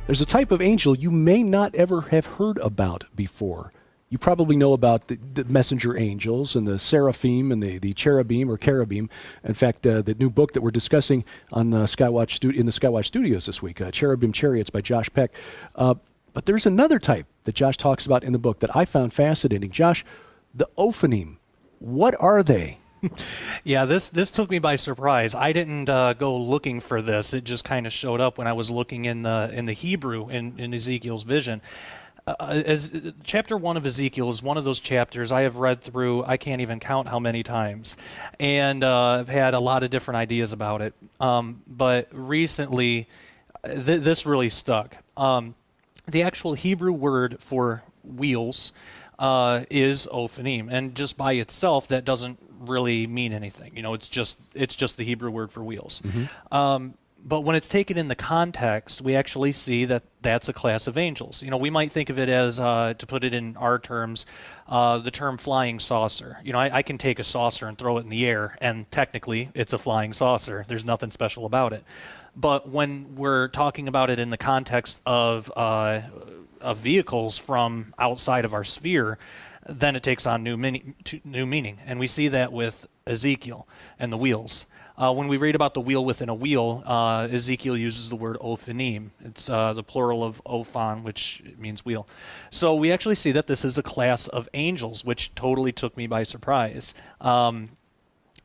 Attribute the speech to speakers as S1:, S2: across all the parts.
S1: There's a type of angel you may not ever have heard about before. You probably know about the messenger angels and the seraphim and the cherubim or cherubim. In fact, the new book that we're discussing on in the SkyWatch studios this week, Cherubim Chariots by Josh Peck. But there's another type that Josh talks about in the book that I found fascinating. Josh, the Ophanim, what are they?
S2: Yeah, this took me by surprise. I didn't go looking for this. It just kind of showed up when I was looking in the Hebrew in Ezekiel's vision. As chapter 1 of Ezekiel is one of those chapters I have read through, I can't even count how many times, and I've had a lot of different ideas about it. But recently, this really stuck. The actual Hebrew word for wheels is Ophanim, and just by itself, that doesn't really mean anything. You know, it's just the Hebrew word for wheels. Mm-hmm. But when it's taken in the context, we actually see that that's a class of angels. You know, we might think of it as, to put it in our terms, the term flying saucer. You know, I can take a saucer and throw it in the air, and technically it's a flying saucer. There's nothing special about it. But when we're talking about it in the context of vehicles from outside of our sphere, then it takes on new meaning. And we see that with Ezekiel and the wheels. When we read about the wheel within a wheel, Ezekiel uses the word Ophanim. It's the plural of Ophan, which means wheel. So we actually see that this is a class of angels, which totally took me by surprise. Now,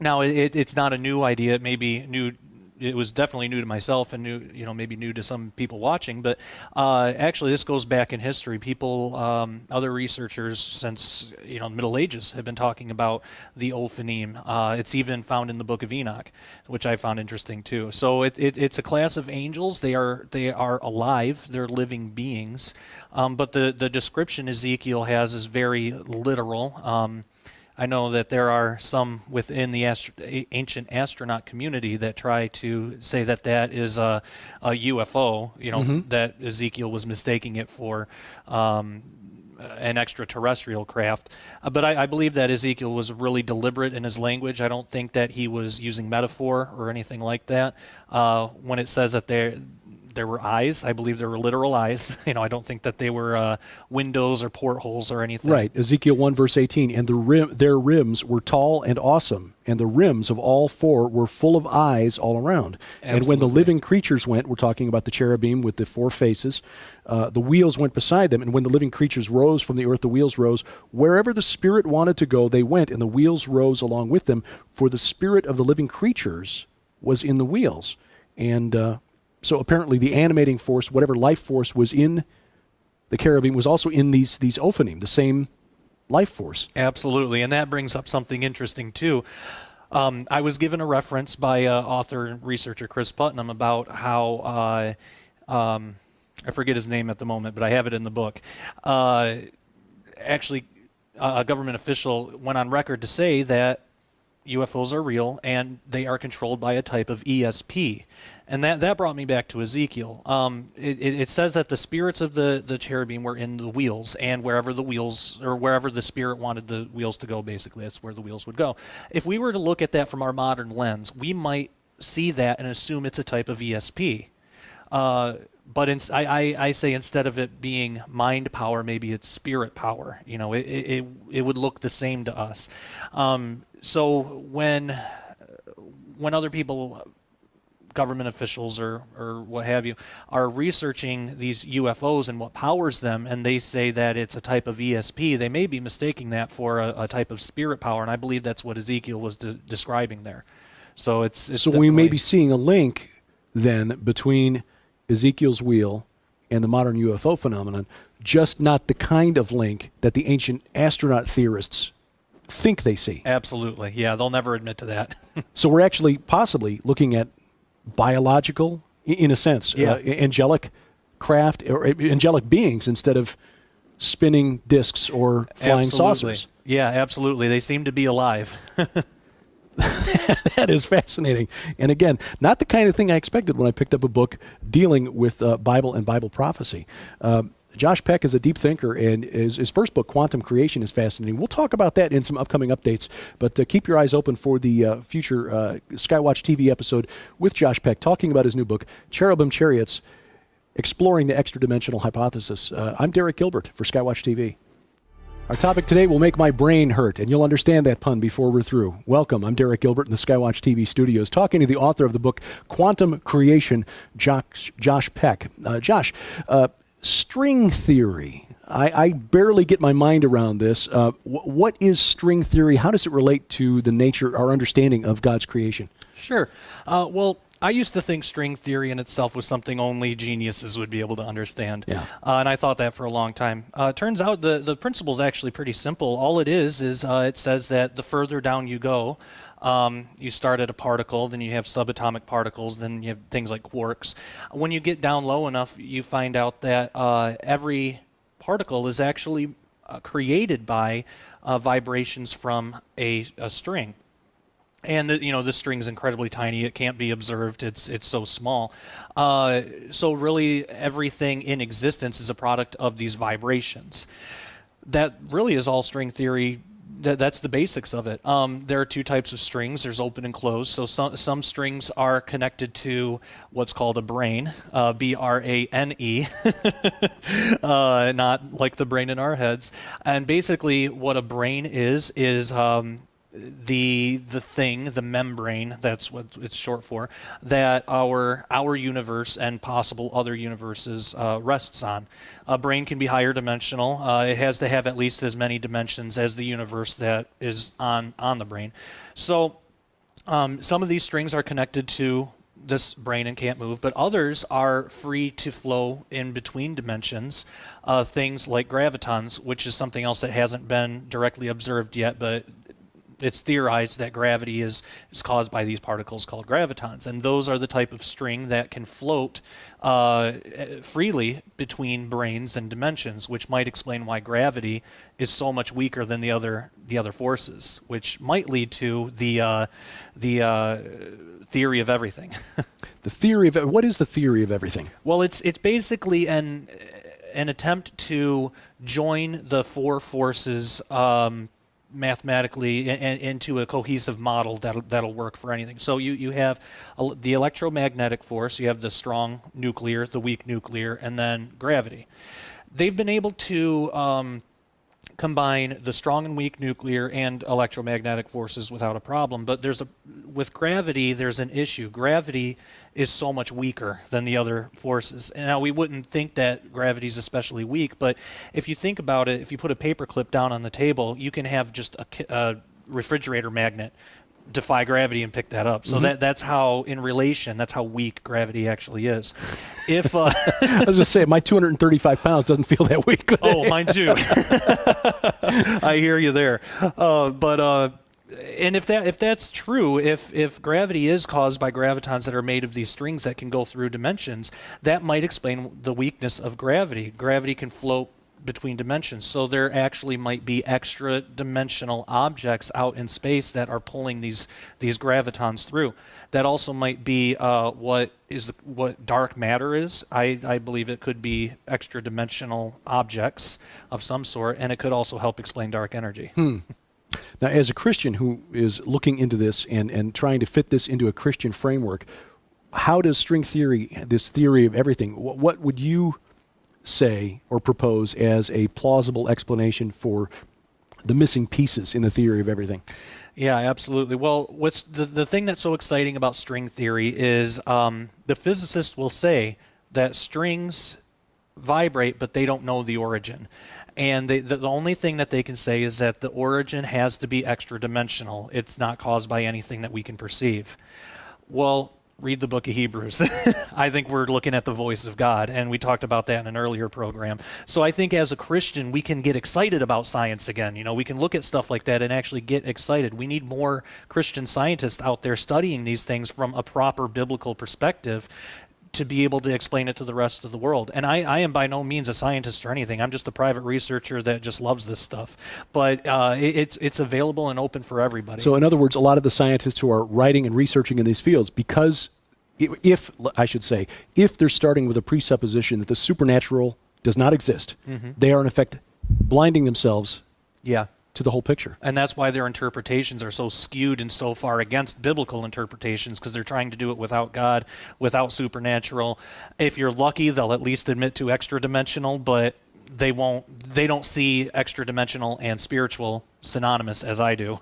S2: it's not a new idea. It may be new. It was definitely new to myself and new, maybe new to some people watching. But actually, this goes back in history. People, other researchers since the Middle Ages have been talking about the Ophanim. It's even found in the Book of Enoch, which I found interesting too. So it's a class of angels. They are alive. They're living beings. But the description Ezekiel has is very literal. I know that there are some within the ancient astronaut community that try to say that is a UFO, mm-hmm. that Ezekiel was mistaking it for an extraterrestrial craft. But I believe that Ezekiel was really deliberate in his language. I don't think that he was using metaphor or anything like that. When it says that there were eyes, I believe there were literal eyes. I don't think that they were windows or portholes or anything.
S1: Right. Ezekiel 1 verse 18, and their rims were tall and awesome, and the rims of all four were full of eyes all around. Absolutely. And when the living creatures went, we're talking about the cherubim with the four faces, the wheels went beside them, and when the living creatures rose from the earth, the wheels rose. Wherever the Spirit wanted to go, they went, and the wheels rose along with them, for the spirit of the living creatures was in the wheels. And so apparently the animating force, whatever life force was in the cherubim, was also in these Ophanim, the same life force.
S2: Absolutely, and that brings up something interesting too. I was given a reference by author and researcher Chris Putnam about how, I forget his name at the moment, but I have it in the book. Actually, a government official went on record to say that UFOs are real and they are controlled by a type of ESP. And that brought me back to Ezekiel. It says that the spirits of the cherubim were in the wheels, and wherever the spirit wanted the wheels to go, basically, that's where the wheels would go. If we were to look at that from our modern lens, we might see that and assume it's a type of ESP. But I say instead of it being mind power, maybe it's spirit power. It would look the same to us. So when other people, government officials or what have you, are researching these UFOs and what powers them, and they say that it's a type of ESP, they may be mistaking that for a type of spirit power, and I believe that's what Ezekiel was describing there. So so
S1: we may be seeing a link then between Ezekiel's wheel and the modern UFO phenomenon, just not the kind of link that the ancient astronaut theorists think they see.
S2: Absolutely. Yeah, they'll never admit to that.
S1: So we're actually possibly looking at biological, in a sense, angelic craft or angelic beings instead of spinning discs or flying saucers.
S2: Yeah, absolutely. They seem to be alive.
S1: That is fascinating. And again, not the kind of thing I expected when I picked up a book dealing with Bible and Bible prophecy. Josh Peck is a deep thinker, and his first book, Quantum Creation, is fascinating. We'll talk about that in some upcoming updates, but keep your eyes open for the future SkyWatch TV episode with Josh Peck talking about his new book, Cherubim Chariots. exploring the extra-dimensional hypothesis. I'm Derek Gilbert for SkyWatch TV. Our topic today will make my brain hurt, and you'll understand that pun before we're through. Welcome. I'm Derek Gilbert in the SkyWatch TV studios, talking to the author of the book Quantum Creation, Josh Peck. Josh, string theory. I barely get my mind around this. What is string theory? How does it relate to the nature, our understanding of God's creation?
S2: Sure. Well, I used to think string theory in itself was something only geniuses would be able to understand.
S1: Yeah.
S2: And I thought that for a long time. Turns out the principle is actually pretty simple. All it is it says that the further down you go, you start at a particle, then you have subatomic particles, then you have things like quarks. When you get down low enough, you find out that every particle is actually created by vibrations from a string. And the string is incredibly tiny; it can't be observed. It's so small. So really, everything in existence is a product of these vibrations. That really is all string theory. That's the basics of it. There are two types of strings. There's open and closed. So some strings are connected to what's called a brain, B-R-A-N-E, not like the brain in our heads. And basically, what a brain is the thing, the membrane, that's what it's short for, that our universe and possible other universes rests on. A brain can be higher dimensional. It has to have at least as many dimensions as the universe that is on the brain. So some of these strings are connected to this brain and can't move, but others are free to flow in between dimensions. Things like gravitons, which is something else that hasn't been directly observed yet, but it's theorized that gravity is caused by these particles called gravitons. And those are the type of string that can float freely between branes and dimensions, which might explain why gravity is so much weaker than the other forces, which might lead to the theory of everything.
S1: The theory of what is the theory of everything?
S2: Well, it's basically an attempt to join the four forces mathematically into a cohesive model that'll work for anything. So you have the electromagnetic force, you have the strong nuclear, the weak nuclear, and then gravity. They've been able to combine the strong and weak nuclear and electromagnetic forces without a problem, but with gravity there's an issue. Gravity is so much weaker than the other forces. And now we wouldn't think that gravity is especially weak, but if you think about it, if you put a paperclip down on the table, you can have just a refrigerator magnet defy gravity and pick that up. So that's how, in relation, that's how weak gravity actually is. If I
S1: was going to say, my 235 pounds doesn't feel that weak.
S2: Oh, mine too. I hear you there. And if that's true, if gravity is caused by gravitons that are made of these strings that can go through dimensions, that might explain the weakness of gravity. Gravity can float between dimensions, so there actually might be extra dimensional objects out in space that are pulling these gravitons through. That also might be what dark matter is. I believe it could be extra dimensional objects of some sort, and it could also help explain dark energy.
S1: Now, as a Christian who is looking into this and trying to fit this into a Christian framework, how does string theory, this theory of everything, what would you say or propose as a plausible explanation for the missing pieces in the theory of everything?
S2: Yeah, absolutely. Well, what's the thing that's so exciting about string theory is the physicists will say that strings vibrate, but they don't know the origin. And the only thing that they can say is that the origin has to be extra dimensional. It's not caused by anything that we can perceive. Well, read the book of Hebrews. I think we're looking at the voice of God, and we talked about that in an earlier program. So I think as a Christian, we can get excited about science again. We can look at stuff like that and actually get excited. We need more Christian scientists out there studying these things from a proper biblical perspective to be able to explain it to the rest of the world. And I am by no means a scientist or anything. I'm just a private researcher that just loves this stuff. But it's available and open for everybody.
S1: So in other words, a lot of the scientists who are writing and researching in these fields, because if they're starting with a presupposition that the supernatural does not exist, they are in effect blinding themselves.
S2: Yeah.
S1: to the whole picture.
S2: And that's why their interpretations are so skewed and so far against biblical interpretations, because they're trying to do it without God, without supernatural. If you're lucky, they'll at least admit to extra-dimensional, but they don't see extra-dimensional and spiritual synonymous as I do.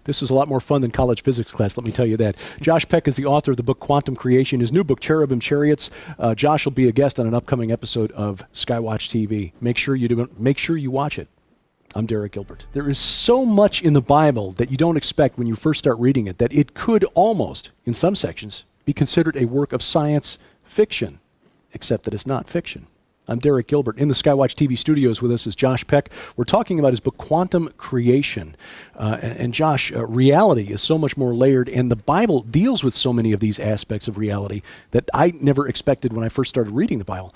S1: This is a lot more fun than college physics class, let me tell you that. Josh Peck is the author of the book Quantum Creation. His new book, Cherubim Chariots. Josh will be a guest on an upcoming episode of SkyWatch TV. Make sure you watch it. I'm Derek Gilbert. There is so much in the Bible that you don't expect when you first start reading it that it could almost, in some sections, be considered a work of science fiction, except that it's not fiction. I'm Derek Gilbert. In the SkyWatch TV studios with us is Josh Peck. We're talking about his book, Quantum Creation. And Josh, reality is so much more layered, and the Bible deals with so many of these aspects of reality that I never expected when I first started reading the Bible.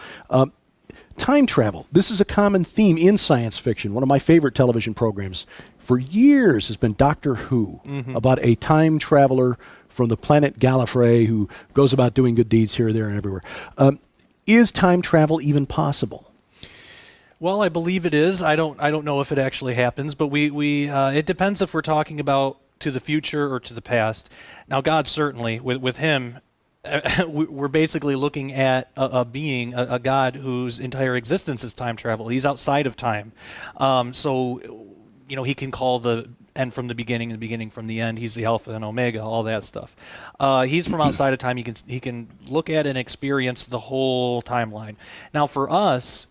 S1: Time travel. This is a common theme in science fiction. One of my favorite television programs for years has been Doctor Who, about a time traveler from the planet Gallifrey who goes about doing good deeds here, there, and everywhere. Is time travel even possible?
S2: Well, I believe it is. I don't know if it actually happens, but it depends if we're talking about to the future or to the past. Now, God certainly, with him, we're basically looking at a being, a God whose entire existence is time travel. He's outside of time. So, he can call the end from the beginning and the beginning from the end. He's the Alpha and Omega, all that stuff. He's from outside of time. He can look at and experience the whole timeline. Now, for us,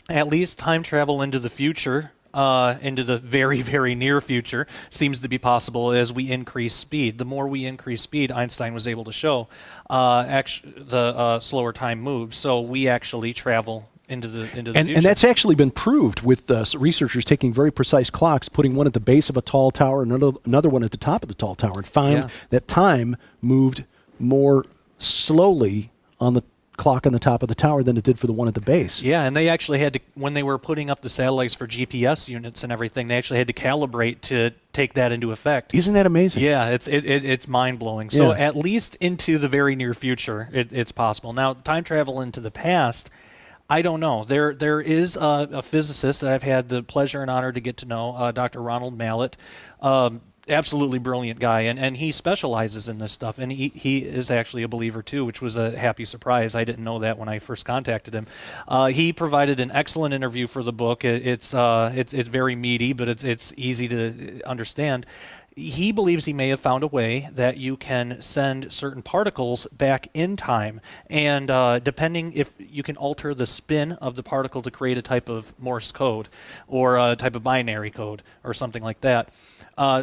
S2: at least time travel into the future, into the very, very near future, seems to be possible as we increase speed. The more we increase speed, Einstein was able to show, the slower time moves. So we actually travel into the future.
S1: And that's actually been proved with researchers taking very precise clocks, putting one at the base of a tall tower, another one at the top of the tall tower, and found that time moved more slowly on the clock on the top of the tower than it did for the one at the base.
S2: Yeah, and they actually had to, when they were putting up the satellites for GPS units and everything, they actually had to calibrate to take that into effect.
S1: Isn't that amazing?
S2: Yeah, it's mind-blowing. So at least into the very near future, it's possible. Now, time travel into the past, I don't know. There is a physicist that I've had the pleasure and honor to get to know, Dr. Ronald Mallett. Absolutely brilliant guy, and he specializes in this stuff, and he is actually a believer too, which was a happy surprise. I didn't know that when I first contacted him. He provided an excellent interview for the book. It's very meaty, but it's easy to understand. He believes he may have found a way that you can send certain particles back in time, and depending if you can alter the spin of the particle to create a type of Morse code or a type of binary code or something like that.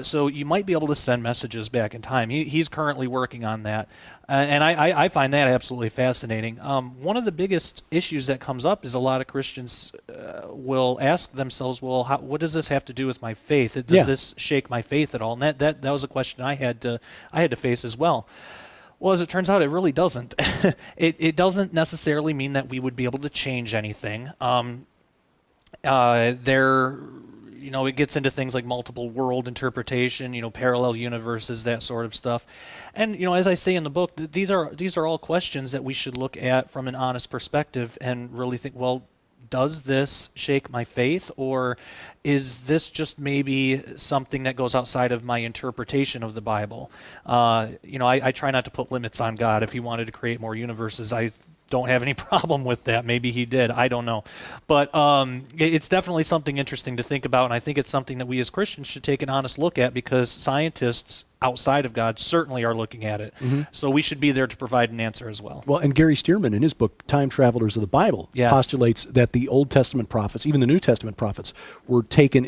S2: So you might be able to send messages back in time. He's currently working on that, and I find that absolutely fascinating. One of the biggest issues that comes up is a lot of Christians will ask themselves, well, what does this have to do with my faith? Does this shake my faith at all? And that was a question I had to face as well. Well, as it turns out, it really doesn't. It doesn't necessarily mean that we would be able to change anything. It gets into things like multiple world interpretation, parallel universes, that sort of stuff. And, as I say in the book, these are all questions that we should look at from an honest perspective and really think, well, does this shake my faith, or is this just maybe something that goes outside of my interpretation of the Bible? I try not to put limits on God. If he wanted to create more universes, I don't have any problem with that. Maybe he did. I don't know. But it's definitely something interesting to think about, and I think it's something that we as Christians should take an honest look at, because scientists outside of God certainly are looking at it. So we should be there to provide an answer as well.
S1: Well, and Gary Stearman, in his book, Time Travelers of the Bible, postulates that the Old Testament prophets, even the New Testament prophets, were taken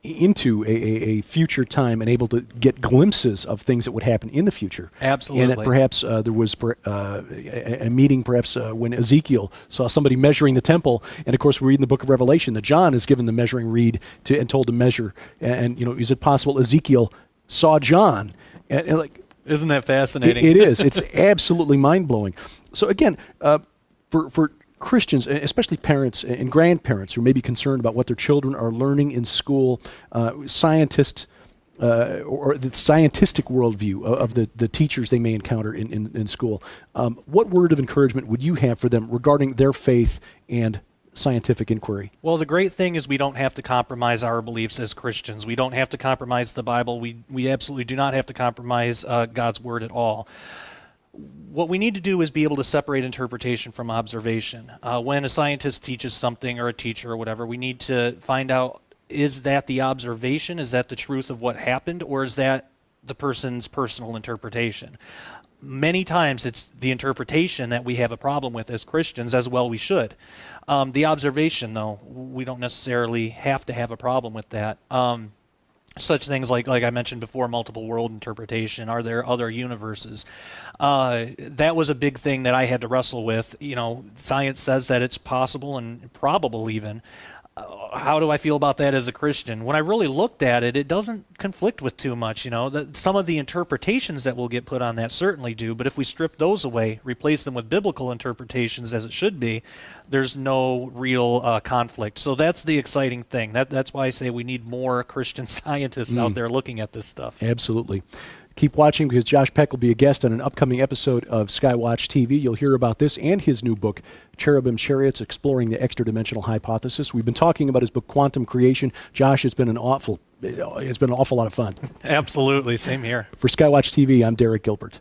S1: into a future time and able to get glimpses of things that would happen in the future.
S2: Absolutely.
S1: And that perhaps there was a meeting when Ezekiel saw somebody measuring the temple, and of course we read in the book of Revelation that John is given the measuring reed and told to measure. And is it possible Ezekiel saw John? And
S2: isn't that fascinating?
S1: It is. It's absolutely mind-blowing. So again, for Christians, especially parents and grandparents who may be concerned about what their children are learning in school, scientists or the scientific worldview of the teachers they may encounter in school, what word of encouragement would you have for them regarding their faith and scientific inquiry?
S2: Well, the great thing is we don't have to compromise our beliefs as Christians. We don't have to compromise the Bible. We absolutely do not have to compromise God's Word at all. What we need to do is be able to separate interpretation from observation. When a scientist teaches something, or a teacher or whatever, we need to find out, is that the observation? Is that the truth of what happened? Or is that the person's personal interpretation? Many times it's the interpretation that we have a problem with as Christians, as well we should. The observation, though, we don't necessarily have to have a problem with that. Such things like I mentioned before, multiple world interpretation. Are there other universes? That was a big thing that I had to wrestle with. You know, science says that it's possible and probable even. How do I feel about that as a Christian? When I really looked at it, it doesn't conflict with too much. You know, some of the interpretations that will get put on that certainly do, but if we strip those away, replace them with biblical interpretations as it should be, there's no real conflict. So that's the exciting thing. That's why I say we need more Christian scientists out there looking at this stuff.
S1: Absolutely. Keep watching, because Josh Peck will be a guest on an upcoming episode of SkyWatch TV. You'll hear about this and his new book, Cherubim Chariots, Exploring the Extra-Dimensional Hypothesis. We've been talking about his book, Quantum Creation. Josh, it's been an awful lot of fun.
S2: Absolutely. Same here.
S1: For SkyWatch TV, I'm Derek Gilbert.